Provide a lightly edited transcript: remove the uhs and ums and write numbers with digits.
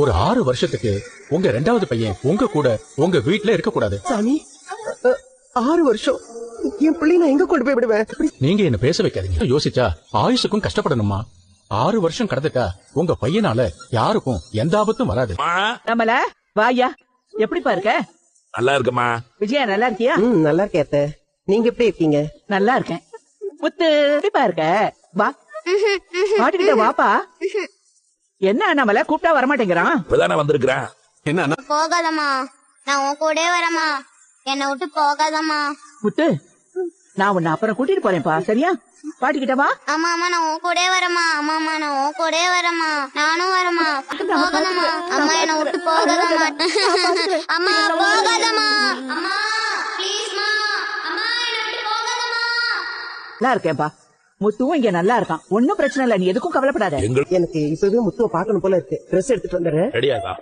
ஒரு 6 வருஷத்துக்கு உங்க 2வது பையன் உங்க கூட உங்க வீட்ல இருக்க கூடாது. சாமி 6 வருஷம் என் பிள்ளை நான் எங்க கொண்டு போய் விடுவேன்? நீங்க என்ன பேச வைக்காதீங்க. யோசிச்சா ஆயுசுக்கும் கஷ்டப்படணுமா? 6 வருஷம் கடந்துட்டா உங்க பையனால யாருக்கும் எந்த ஆபத்தும் வராது. நம்மள வாயா, எப்படிப்பா இருக்க? நல்லா இருக்கமா. விஜயா நல்லா இருக்கியா? நல்லா இருக்கேன் அத்தை. நீங்க எப்படி இருக்கீங்க? நல்லா இருக்கேன். முத்து எப்படிப்பா இருக்க? வா மாட்டிக்கிட்ட வாப்பா. என்ன நம்மள கூப்பிட்டா வரமாட்டேங்கிறான்? இப்பதானே வந்திருக்கிறேன். என்ன போகாதம்மா, நான் உன் கூடவே வரமா. என்னை விட்டு போகாதம்மா. முத்து, நான் உன்னை அப்புறம் கூட்டிட்டு போறேன்ப்பா, சரியா? பாட்டிக்கிட்ட வா. அம்மா அம்மா நான் உன் கூடவே வரமா. அம்மா அம்மா நான் உன் கூடவே வரமா. நானும் வரமா. போகாதம்மா அம்மா, என்னை விட்டு போகாதம்மா. அம்மா போகாதம்மா. அம்மா ப்ளீஸ்மா. அம்மா என்னை விட்டு போகாதம்மா. நல்லா இருக்கேன்ப்பா. முத்துவும் இங்க நல்லா இருக்கான், ஒன்னும் பிரச்சனை இல்ல, நீ எதுக்கும் கவலைப்படாத. எனக்கு இப்பவே முத்துவ பாக்கணும் போல இருக்கு. ட்ரெஸ் எடுத்துட்டு வந்துடுறேன். ரெடியாக்கா.